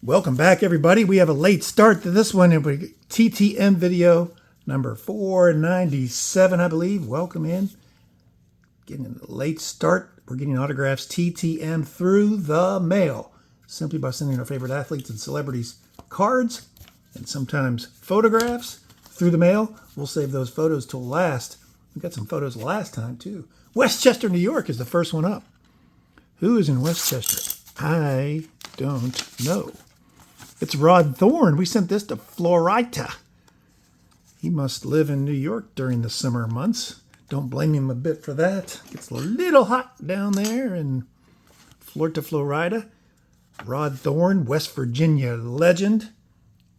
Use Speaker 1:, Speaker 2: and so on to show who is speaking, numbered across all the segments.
Speaker 1: Welcome back, everybody. We have a late start to this one. TTM video number 497, I believe. Welcome in. Getting a late start. We're getting autographs TTM through the mail, simply by sending our favorite athletes and celebrities cards and sometimes photographs through the mail. We'll save those photos till last. We got some photos last time, too. Westchester, New York is the first one up. Who is in Westchester? I don't know. It's Rod Thorn. We sent this to Florida. He must live in New York during the summer months. Don't blame him a bit for that. Gets a little hot down there in Florida. Rod Thorn, West Virginia legend.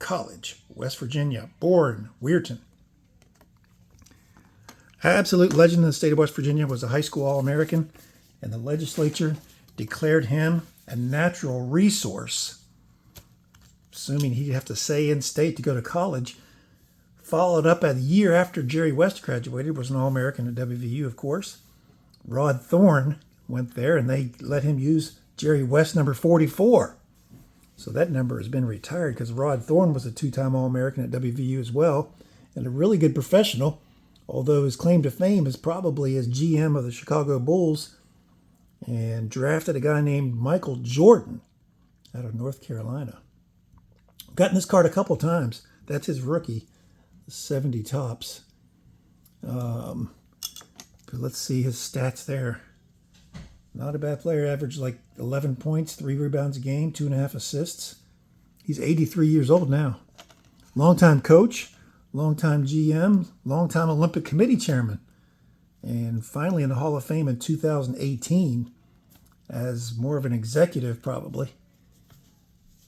Speaker 1: College, West Virginia. Born, Weirton. Absolute legend in the state of West Virginia. Was a high school All-American. And the legislature declared him a natural resource, assuming he'd have to stay in state to go to college. Followed up a year after Jerry West graduated, was an All-American at WVU, of course. Rod Thorn went there, and they let him use Jerry West number 44. So that number has been retired because Rod Thorn was a two-time All-American at WVU as well, and a really good professional, although his claim to fame is probably as GM of the Chicago Bulls, and drafted a guy named Michael Jordan out of North Carolina. Gotten this card a couple times. That's his rookie, 70 tops. But let's see his stats there. Not a bad player. Averaged like 11 points, 3 rebounds a game, 2.5 assists. He's 83 years old now. Longtime coach, longtime GM, longtime Olympic Committee chairman. And finally in the Hall of Fame in 2018 as more of an executive, probably.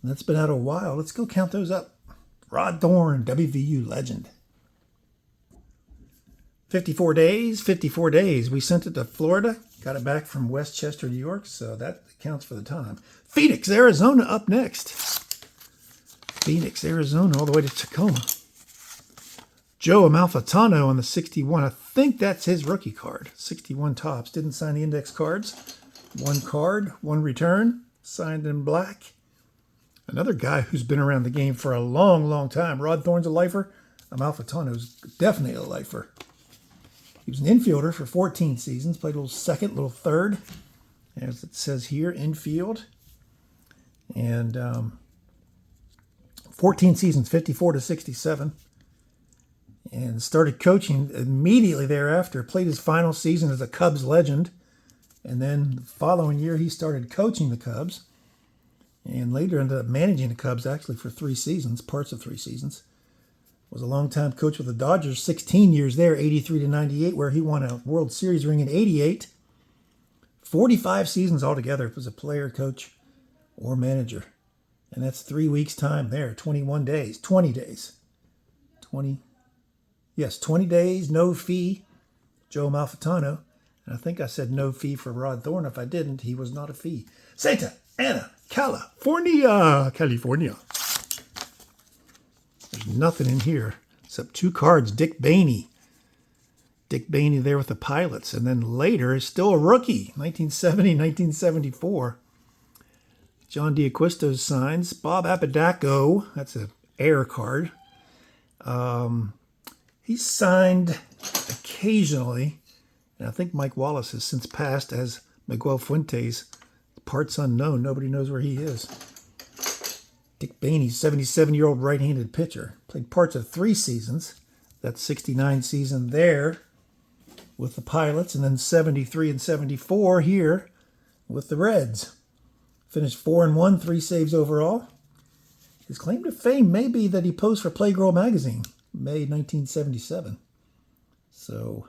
Speaker 1: And that's been out a while. Let's go count those up. Rod Thorn, WVU legend. 54 days. We sent it to Florida. Got it back from Westchester, New York, so that counts for the time. Phoenix, Arizona up next. Phoenix, Arizona, all the way to Tacoma. Joe Amalfitano on the 61. I think that's his rookie card. 61 tops. Didn't sign the index cards. One card, one return. Signed in black. Another guy who's been around the game for a long, long time. Rod Thorn's a lifer. Amalfitano's definitely a lifer. He was an infielder for 14 seasons. Played a little second, a little third. As it says here, infield. And 14 seasons, 54 to 67. And started coaching immediately thereafter. Played his final season as a Cubs legend. And then the following year, he started coaching the Cubs. And later ended up managing the Cubs, actually, for 3 seasons, parts of 3 seasons. Was a longtime coach with the Dodgers, 16 years there, 83 to 98, where he won a World Series ring in 88. 45 seasons altogether as a player, coach, or manager. And that's 3 weeks' time there, 21 days, 20 days. 20 days, no fee. Joe Amalfitano. And I think I said no fee for Rod Thorn. If I didn't, he was not a fee. Santa Ana, California. There's nothing in here except 2 cards. Dick Baney. Dick Baney there with the Pilots. And then later is still a rookie. 1970, 1974. John D'Acquisto signs. Bob Apodaco. That's an Air card. He's signed occasionally. And I think Mike Wallace has since passed as Miguel Fuentes. Parts unknown. Nobody knows where he is. Dick Baney, 77-year-old right-handed pitcher. Played parts of 3 seasons. That 69 season there with the Pilots. And then 73 and 74 here with the Reds. Finished 4-1, 3 saves overall. His claim to fame may be that he posed for Playgirl magazine, May 1977. So,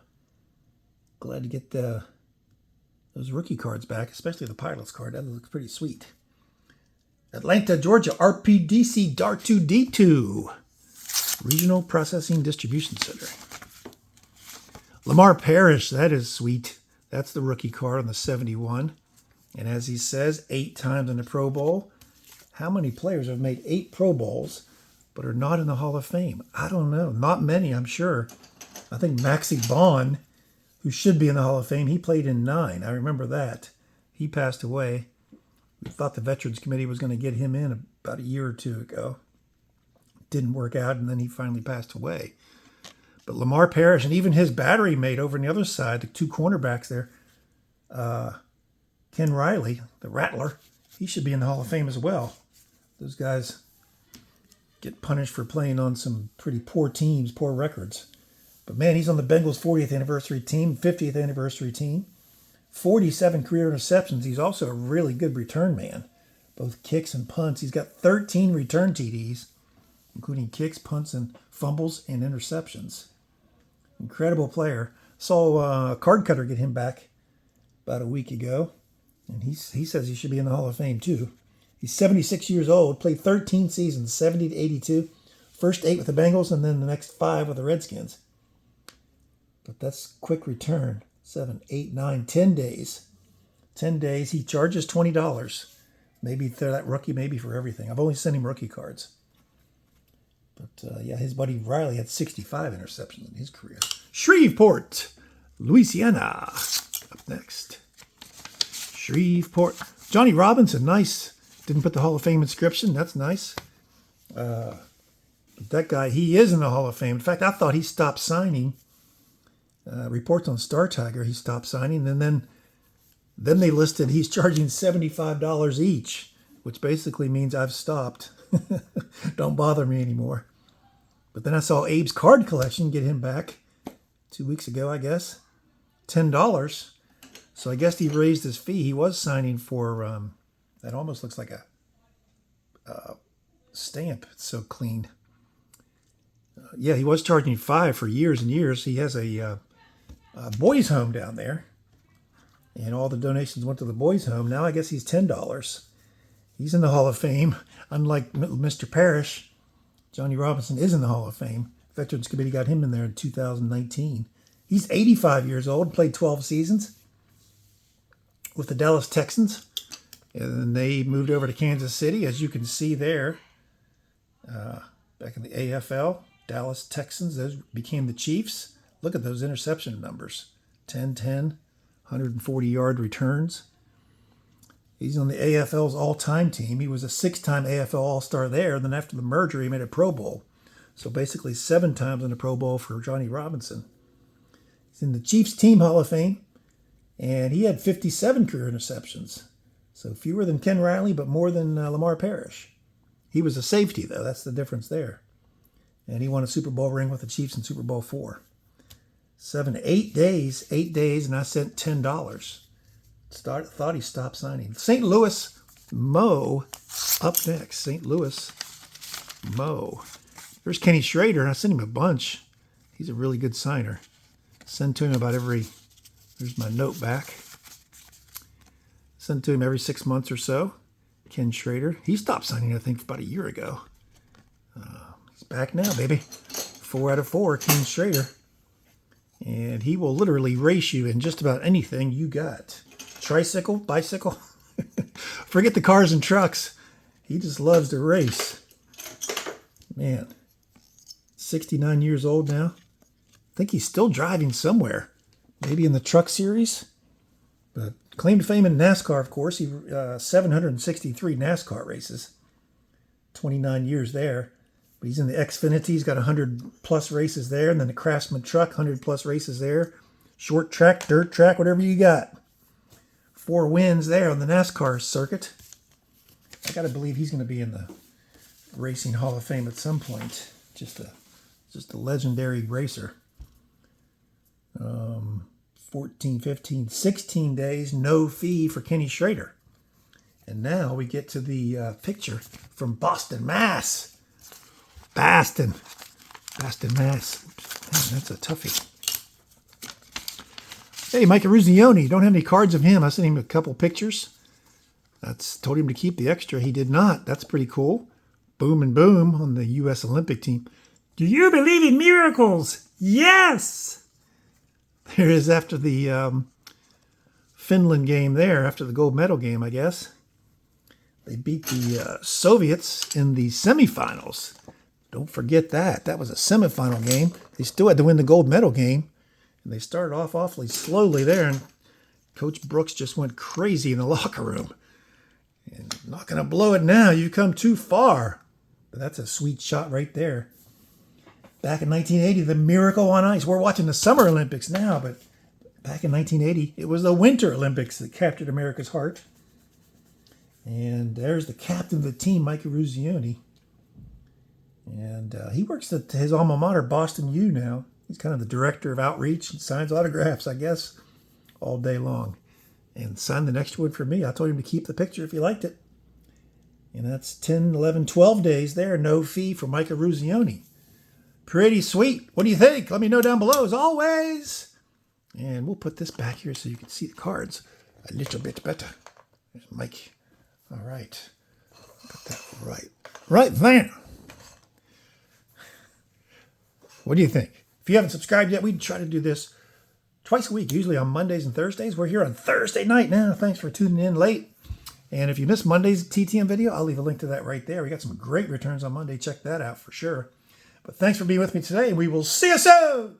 Speaker 1: glad to get those rookie cards back, especially the Pilots card. That looks pretty sweet. Atlanta, Georgia, RPDC DAR2D2. Regional Processing Distribution Center. Lemar Parrish, that is sweet. That's the rookie card on the 71. And as he says, 8 times in the Pro Bowl. How many players have made 8 Pro Bowls but are not in the Hall of Fame? I don't know. Not many, I'm sure. I think Maxie Bond, who should be in the Hall of Fame, he played in 9. I remember that. He passed away. We thought the Veterans Committee was going to get him in about a year or two ago. Didn't work out, and then he finally passed away. But Lemar Parrish, and even his battery mate over on the other side, the two cornerbacks there, Ken Riley, the Rattler, he should be in the Hall of Fame as well. Those guys get punished for playing on some pretty poor teams, poor records. But man, he's on the Bengals' 40th anniversary team, 50th anniversary team, 47 career interceptions. He's also a really good return man, both kicks and punts. He's got 13 return TDs, including kicks, punts, and fumbles and interceptions. Incredible player. Saw a card cutter get him back about a week ago, and he says he should be in the Hall of Fame too. He's 76 years old, played 13 seasons, 70 to 82. First 8 with the Bengals, and then the next 5 with the Redskins. But that's quick return. 7, 8, 9, 10 days. 10 days. He charges $20. Maybe they're that rookie, maybe for everything. I've only sent him rookie cards. But yeah, his buddy Riley had 65 interceptions in his career. Shreveport, Louisiana. Up next. Shreveport. Johnny Robinson, nice. Didn't put the Hall of Fame inscription. That's nice. But that guy, he is in the Hall of Fame. In fact, I thought he stopped signing. Reports on Star Tiger, he stopped signing. And then they listed he's charging $75 each, which basically means I've stopped. Don't bother me anymore. But then I saw Abe's card collection get him back 2 weeks ago, I guess. $10. So I guess he raised his fee. He was signing for, that almost looks like a stamp. It's so clean. Yeah, he was charging $5 for years and years. He has a boys' home down there. And all the donations went to the boys' home. Now I guess he's $10. He's in the Hall of Fame. Unlike Mr. Parrish, Johnny Robinson is in the Hall of Fame. Veterans Committee got him in there in 2019. He's 85 years old, played 12 seasons with the Dallas Texans. And then they moved over to Kansas City, as you can see there. Back in the AFL, Dallas Texans, those became the Chiefs. Look at those interception numbers. 10-10, 140-yard returns. He's on the AFL's all-time team. He was a 6-time AFL All-Star there. Then after the merger, he made a Pro Bowl. So basically 7 times in the Pro Bowl for Johnny Robinson. He's in the Chiefs Team Hall of Fame. And he had 57 career interceptions. So fewer than Ken Riley, but more than Lemar Parrish. He was a safety, though. That's the difference there. And he won a Super Bowl ring with the Chiefs in Super Bowl 4. 8 days, and I sent $10. Thought he stopped signing. St. Louis, Mo, up next. St. Louis, Mo. There's Kenny Schrader, and I sent him a bunch. He's a really good signer. Send to him about every, there's my note back. Send to him every 6 months or so. Ken Schrader. He stopped signing, I think, about a year ago. He's back now, baby. 4 out of 4, Ken Schrader. And he will literally race you in just about anything you got. Tricycle, bicycle. Forget the cars and trucks. He just loves to race. Man. 69 years old now. I think he's still driving somewhere. Maybe in the truck series. But claim to fame in NASCAR, of course. He 763 NASCAR races. 29 years there. But he's in the Xfinity. He's got 100-plus races there. And then the Craftsman truck, 100-plus races there. Short track, dirt track, whatever you got. 4 wins there on the NASCAR circuit. I got to believe he's going to be in the Racing Hall of Fame at some point. Just a legendary racer. 14, 15, 16 days, no fee for Kenny Schrader. And now we get to the picture from Boston, Mass. Boston, Mass. Man, that's a toughie. Hey, Mike Eruzione. Don't have any cards of him. I sent him a couple pictures. Told him to keep the extra. He did not. That's pretty cool. Boom and boom on the U.S. Olympic team. Do you believe in miracles? Yes! There it is after the Finland game there, after the gold medal game, I guess. They beat the Soviets in the semifinals. Don't forget that. That was a semifinal game. They still had to win the gold medal game. And they started off awfully slowly there. And Coach Brooks just went crazy in the locker room. And I'm not going to blow it now. You've come too far. But that's a sweet shot right there. Back in 1980, the Miracle on Ice. We're watching the Summer Olympics now, but back in 1980, it was the Winter Olympics that captured America's heart. And there's the captain of the team, Mike Eruzione. And he works at his alma mater, Boston U now. He's kind of the director of outreach and signs autographs, I guess, all day long. And signed the next one for me. I told him to keep the picture if he liked it. And that's 10, 11, 12 days there. No fee for Mike Eruzione. Pretty sweet. What do you think? Let me know down below as always. And we'll put this back here so you can see the cards a little bit better. There's Mike. All right. Put that right there. What do you think? If you haven't subscribed yet, we try to do this twice a week, usually on Mondays and Thursdays. We're here on Thursday night now. Thanks for tuning in late. And if you missed Monday's TTM video, I'll leave a link to that right there. We got some great returns on Monday. Check that out for sure. But thanks for being with me today. We will see you soon.